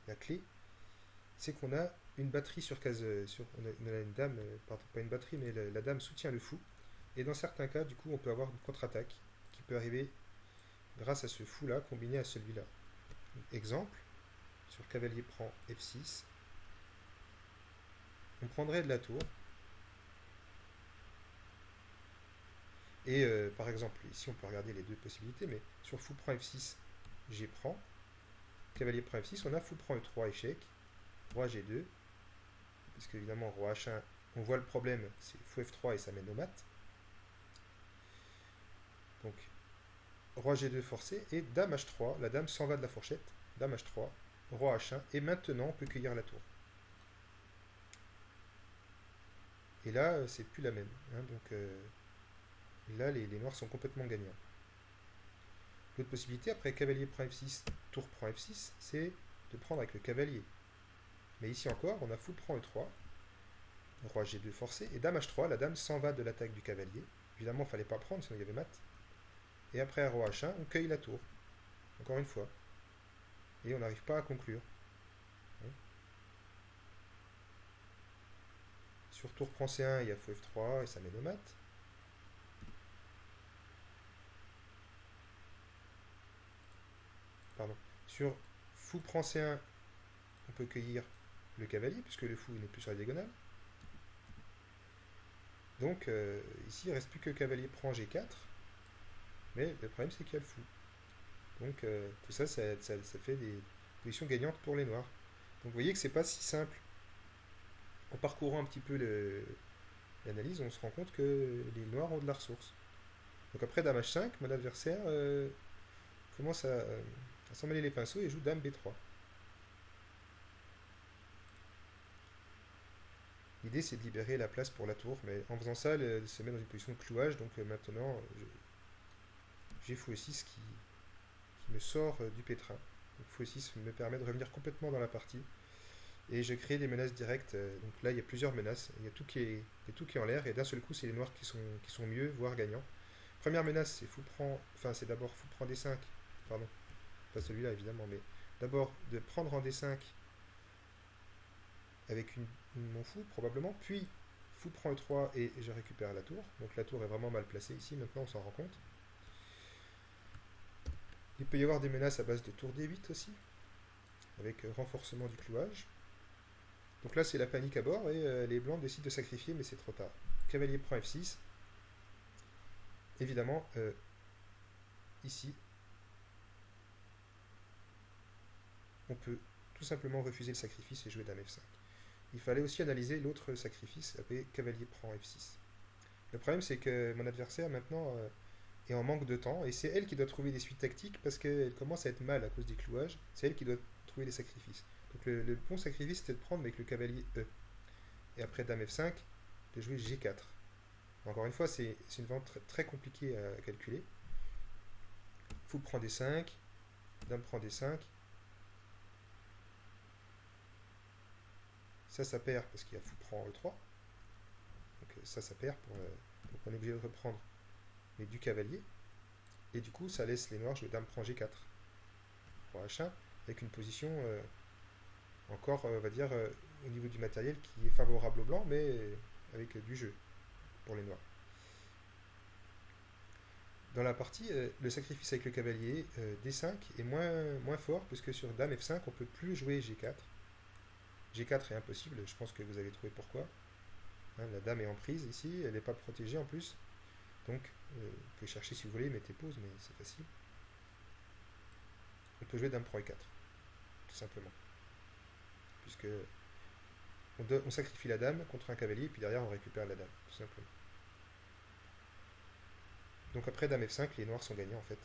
la clé, c'est qu'on a une batterie sur case. On a une dame, pardon, pas une batterie, mais la dame soutient le fou. Et dans certains cas, du coup, on peut avoir une contre-attaque qui peut arriver grâce à ce fou-là combiné à celui-là. Exemple, sur cavalier prend F6, on prendrait de la tour. Et par exemple, ici on peut regarder les deux possibilités, mais sur fou prend F6, G prend. Cavalier prend F6, on a fou prend E3, échec. Roi G2, parce qu'évidemment, roi H1, on voit le problème, c'est fou F3 et ça mène au mat. Donc, roi G2 forcé, et dame H3, la dame s'en va de la fourchette, dame H3, roi H1, et maintenant on peut cueillir la tour. Et là, c'est plus la même. Hein, donc là, les noirs sont complètement gagnants. L'autre possibilité, après cavalier prend F6, tour prend F6, c'est de prendre avec le cavalier. Mais ici encore, on a fou prend E3, roi G2 forcé, et dame H3, la dame s'en va de l'attaque du cavalier. Évidemment, il ne fallait pas prendre, sinon il y avait mat. Et après roi H1, on cueille la tour. Encore une fois. Et on n'arrive pas à conclure. Sur tour prend C1, il y a fou F3 et ça mène au mat. Pardon. Sur fou prend C1, on peut cueillir le cavalier, puisque le fou n'est plus sur la diagonale. Donc ici, il ne reste plus que cavalier prend G4. Mais le problème, c'est qu'il y a le fou. Donc tout ça, ça fait des positions gagnantes pour les noirs. Donc vous voyez que c'est pas si simple. En parcourant un petit peu l'analyse, on se rend compte que les noirs ont de la ressource. Donc après dame H5, mon adversaire commence à s'emmêler les pinceaux et joue dame B3. L'idée c'est de libérer la place pour la tour, mais en faisant ça, elle se met dans une position de clouage, donc maintenant j'ai fou 6 qui me sort du pétrin. Donc fou 6 me permet de revenir complètement dans la partie. Et je crée des menaces directes. Donc là, il y a plusieurs menaces. Il y a tout qui est en l'air. Et d'un seul coup, c'est les noirs qui sont mieux, voire gagnants. Première menace, c'est fou prend. Enfin, c'est d'abord fou prend D5. Pardon. Pas celui-là, évidemment. Mais d'abord, de prendre en D5 avec mon fou, probablement. Puis, fou prend E3 et je récupère la tour. Donc la tour est vraiment mal placée ici. Maintenant, on s'en rend compte. Il peut y avoir des menaces à base de tour D8 aussi. Avec renforcement du clouage. Donc là, c'est la panique à bord et les blancs décident de sacrifier, mais c'est trop tard. Cavalier prend F6. Évidemment, ici, on peut tout simplement refuser le sacrifice et jouer dame F5. Il fallait aussi analyser l'autre sacrifice, appelé cavalier prend F6. Le problème, c'est que mon adversaire, maintenant, est en manque de temps, et c'est elle qui doit trouver des suites tactiques parce qu'elle commence à être mal à cause des clouages. C'est elle qui doit trouver les sacrifices. Donc le bon sacrifice, c'était de prendre avec le cavalier E. Et après dame F5, de jouer G4. Encore une fois, c'est une vente très compliquée à calculer. Fou prend D5, dame prend D5. Ça perd parce qu'il y a fou prend E3. Donc ça perd. Donc on est obligé de reprendre mais du cavalier. Et du coup, ça laisse les noirs jouer dame prend G4. Roi H1, avec une position encore, on va dire, au niveau du matériel qui est favorable aux blancs, mais avec du jeu pour les noirs. Dans la partie, le sacrifice avec le cavalier D5 est moins fort, puisque sur dame F5, on ne peut plus jouer G4. G4 est impossible, je pense que vous avez trouvé pourquoi. Hein, la dame est en prise ici, elle n'est pas protégée en plus. Donc, vous pouvez chercher si vous voulez, mettez pause, mais c'est facile. On peut jouer dame prend E4, tout simplement. Puisque on sacrifie la dame contre un cavalier, puis derrière on récupère la dame, tout simplement. Donc après dame F5, les noirs sont gagnants en fait.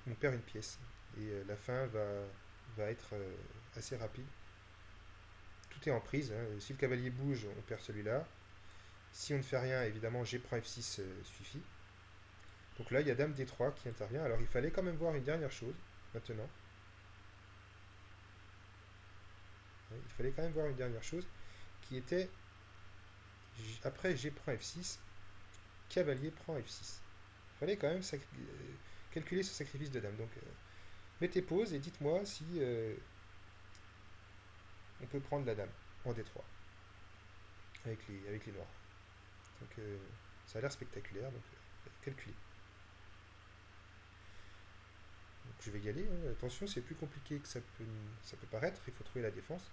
On perd une pièce. Et la fin va être assez rapide. Tout est en prise, hein. Si le cavalier bouge, on perd celui-là. Si on ne fait rien, évidemment, G prend F6 suffit. Donc là, il y a dame D3 qui intervient. Alors il fallait quand même voir une dernière chose, maintenant. Il fallait quand même voir une dernière chose, qui était, après G prend F6, cavalier prend F6. Il fallait quand même calculer ce sacrifice de dame. Donc mettez pause et dites-moi si on peut prendre la dame en D3 avec les noirs. Donc ça a l'air spectaculaire, donc calculez. Donc, je vais y aller, hein. Attention, c'est plus compliqué que ça peut paraître, il faut trouver la défense.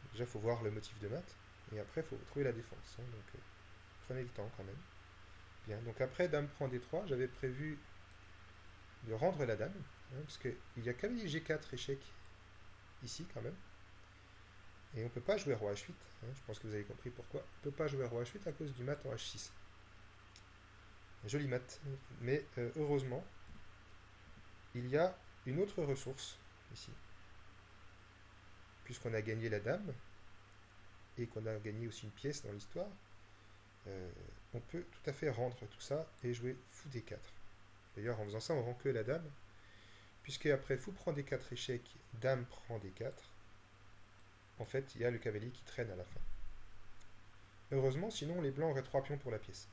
Donc, déjà, il faut voir le motif de mat, et après, il faut trouver la défense, hein. Donc prenez le temps quand même. Bien, donc après dame prend D3, j'avais prévu de rendre la dame, hein, parce qu'il y a cavalier G4 échec ici quand même. Et on ne peut pas jouer roi H8, hein, je pense que vous avez compris pourquoi. On ne peut pas jouer roi H8 à cause du mat en H6. Joli mat, mais heureusement, il y a une autre ressource ici. Puisqu'on a gagné la dame, et qu'on a gagné aussi une pièce dans l'histoire, on peut tout à fait rendre tout ça et jouer fou D4. D'ailleurs, en faisant ça, on rend que la dame, puisque après fou prend D4 échec, dame prend D4. En fait, il y a le cavalier qui traîne à la fin. Heureusement, sinon les blancs auraient 3 pions pour la pièce.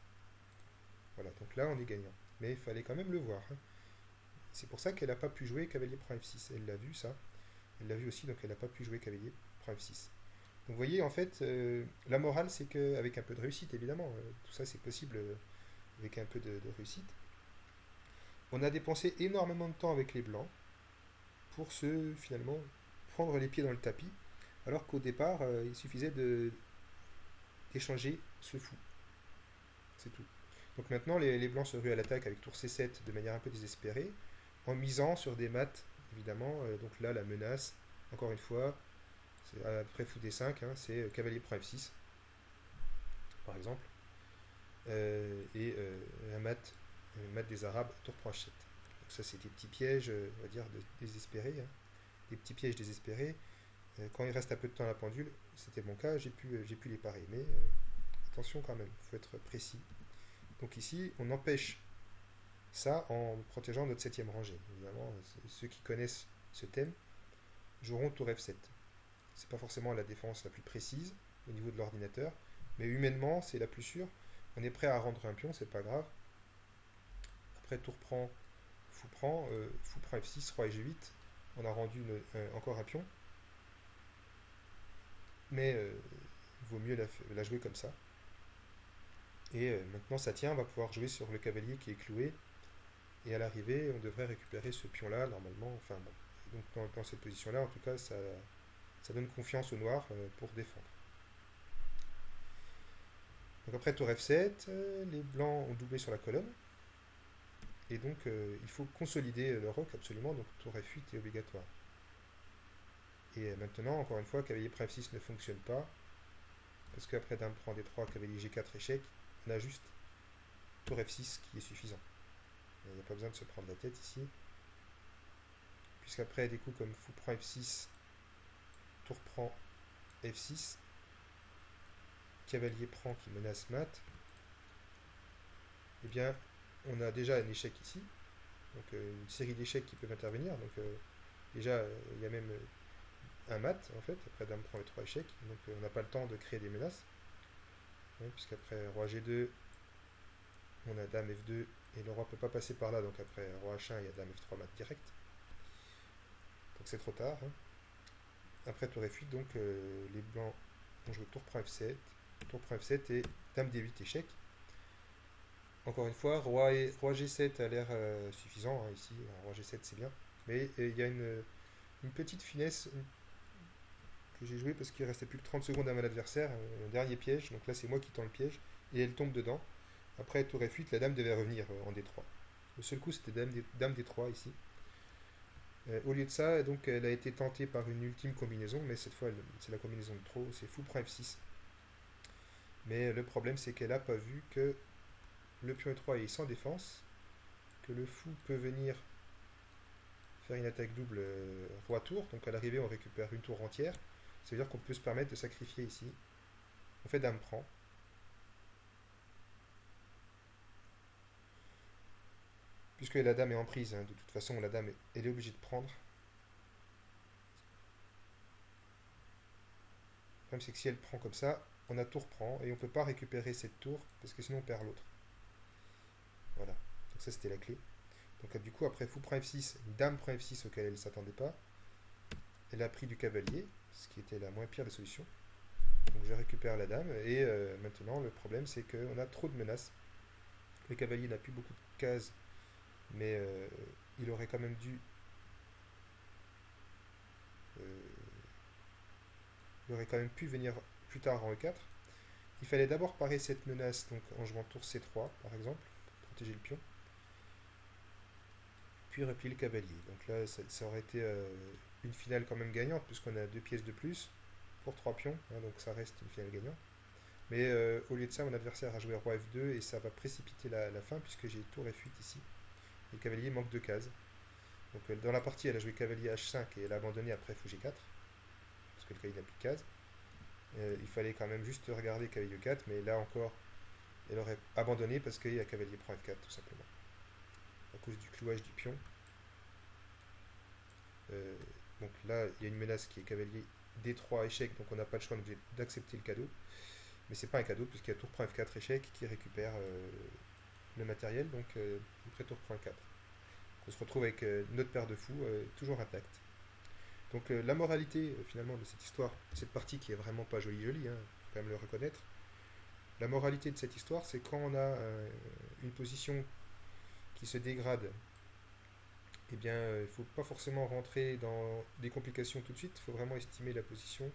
Voilà, donc là on est gagnant. Mais il fallait quand même le voir, hein. C'est pour ça qu'elle n'a pas pu jouer cavalier prend F6. Elle l'a vu ça. Elle l'a vu aussi, donc elle n'a pas pu jouer cavalier prend F6. Donc vous voyez, en fait, la morale, c'est qu'avec un peu de réussite, évidemment, tout ça c'est possible avec un peu de réussite. On a dépensé énormément de temps avec les blancs pour finalement, prendre les pieds dans le tapis, alors qu'au départ, il suffisait d'échanger ce fou. C'est tout. Donc maintenant, les blancs se ruent à l'attaque avec tour C7 de manière un peu désespérée, en misant sur des maths, évidemment. Donc là, la menace, encore une fois, après fou D5, hein, c'est cavalier prend F6, par exemple. Un mat des Arabes, tour prend H7. Donc ça, c'est des petits pièges, on va dire, désespérés, hein. Des petits pièges désespérés. Quand il reste un peu de temps à la pendule, c'était mon cas, j'ai pu les parer. Mais attention quand même, il faut être précis. Donc ici, on empêche ça en protégeant notre 7ème rangée. Évidemment, ceux qui connaissent ce thème joueront tour F7. C'est pas forcément la défense la plus précise au niveau de l'ordinateur, mais humainement, c'est la plus sûre. On est prêt à rendre un pion, c'est pas grave. Après, tour prend, fou prend F6, roi et G8. On a rendu encore un pion. Mais il vaut mieux la jouer comme ça. Et maintenant ça tient, on va pouvoir jouer sur le cavalier qui est cloué. Et à l'arrivée, on devrait récupérer ce pion-là, normalement. Enfin bon. Donc dans cette position-là, en tout cas, ça donne confiance au noir pour défendre. Donc après tour F7, les blancs ont doublé sur la colonne. Et donc il faut consolider le roc absolument, donc tour F8 est obligatoire. Et maintenant, encore une fois, cavalier prend F6 ne fonctionne pas. Parce qu'après dame prend D3, cavalier G4 échec, on a juste tour F6 qui est suffisant. Il n'y a pas besoin de se prendre la tête ici. Puisqu'après des coups comme fou prend F6, tour prend F6, cavalier prend qui menace mat, eh bien on a déjà un échec ici. Donc une série d'échecs qui peuvent intervenir. Donc déjà il y a même un mat en fait, après dame prend les 3 échecs, donc on n'a pas le temps de créer des menaces, hein, puisqu'après roi G2, on a dame F2, et le roi ne peut pas passer par là, donc après roi H1, il y a dame F3 mat direct, donc c'est trop tard, hein. Après tour F8, donc les blancs ont joué tour prend F7, et dame D8 échec. Encore une fois, roi G7 a l'air suffisant, hein, ici, roi G7 c'est bien, mais il y a une petite finesse que j'ai joué parce qu'il restait plus que 30 secondes à mon adversaire, un dernier piège, donc là c'est moi qui tends le piège, et elle tombe dedans. Après tour F8, la dame devait revenir en D3. Le seul coup c'était dame D3 ici. Au lieu de ça, donc elle a été tentée par une ultime combinaison, mais cette fois c'est la combinaison de trop, c'est fou prend F6. Mais le problème c'est qu'elle n'a pas vu que le pion E3 est sans défense, que le fou peut venir faire une attaque double roi-tour, donc à l'arrivée on récupère une tour entière, ça veut dire qu'on peut se permettre de sacrifier ici. On fait dame prend. Puisque la dame est en prise, hein, de toute façon la dame elle est obligée de prendre. Le problème c'est que si elle prend comme ça, on a tour prend et on ne peut pas récupérer cette tour parce que sinon on perd l'autre. Voilà, donc ça c'était la clé. Donc du coup après fou prend F6, dame prend F6 auquel elle ne s'attendait pas. Elle a pris du cavalier, ce qui était la moins pire des solutions. Donc je récupère la dame et maintenant le problème c'est qu'on a trop de menaces. Le cavalier n'a plus beaucoup de cases, mais il aurait quand même dû il aurait quand même pu venir plus tard en E4. Il fallait d'abord parer cette menace donc en jouant tour C3 par exemple, pour protéger le pion. Puis replier le cavalier. Donc là ça aurait été une finale quand même gagnante puisqu'on a 2 pièces de plus pour 3 pions, hein, donc ça reste une finale gagnante. Mais au lieu de ça, mon adversaire a joué roi F2 et ça va précipiter la fin puisque j'ai tour F8 ici. Le cavalier manque de cases. Donc dans la partie, elle a joué cavalier H5 et elle a abandonné après fou G4 parce que le cavalier n'a plus de cases. Il fallait quand même juste regarder cavalier E4, mais là encore, elle aurait abandonné parce qu'il y a cavalier prend F4 tout simplement. À cause du clouage du pion. Donc là, il y a une menace qui est cavalier D3 échec, donc on n'a pas le choix d'accepter le cadeau. Mais c'est pas un cadeau puisqu'il y a tour prend F4 échec qui récupère le matériel, donc après tour prend 4. On se retrouve avec notre paire de fous toujours intacte. Donc la moralité finalement de cette histoire, cette partie qui est vraiment pas jolie jolie, hein, faut quand même le reconnaître. La moralité de cette histoire, c'est quand on a une position qui se dégrade, eh bien il ne faut pas forcément rentrer dans des complications tout de suite, il faut vraiment estimer la position.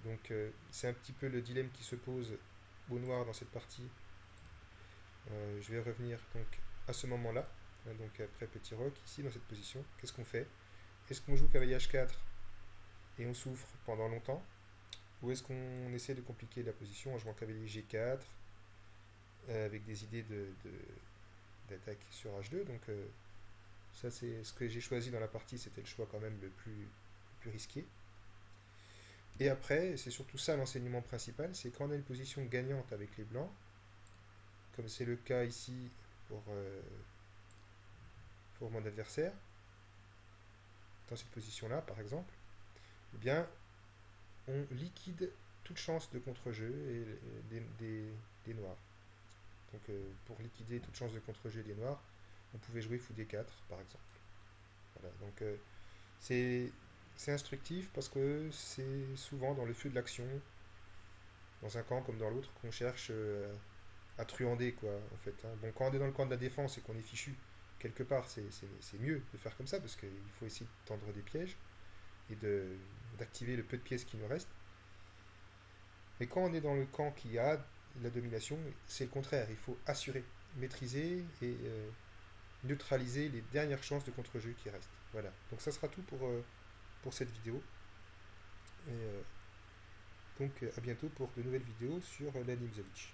Donc c'est un petit peu le dilemme qui se pose au noir dans cette partie. Je vais revenir donc à ce moment-là, donc après petit roc, ici dans cette position. Qu'est-ce qu'on fait? Est-ce qu'on joue cavalier H4 et on souffre pendant longtemps? Ou est-ce qu'on essaie de compliquer la position en jouant cavalier G4 avec des idées d'attaque sur H2? Donc ça c'est ce que j'ai choisi dans la partie, c'était le choix quand même le plus risqué. Et après, c'est surtout ça l'enseignement principal, c'est quand on a une position gagnante avec les blancs, comme c'est le cas ici pour mon adversaire, dans cette position-là par exemple, eh bien on liquide toute chance de contre-jeu des noirs. Donc pour liquider toute chance de contre-jeu des noirs, on pouvait jouer fou D4 par exemple. Voilà, donc c'est instructif parce que c'est souvent dans le feu de l'action, dans un camp comme dans l'autre, qu'on cherche à truander, quoi, en fait. Hein. Bon, quand on est dans le camp de la défense et qu'on est fichu, quelque part, c'est mieux de faire comme ça parce qu'il faut essayer de tendre des pièges et d'activer le peu de pièces qui nous restent. Mais quand on est dans le camp qui a la domination, c'est le contraire. Il faut assurer, maîtriser et neutraliser les dernières chances de contre-jeu qui restent. Voilà. Donc ça sera tout pour cette vidéo. Et donc à bientôt pour de nouvelles vidéos sur Len Nimzowitsch.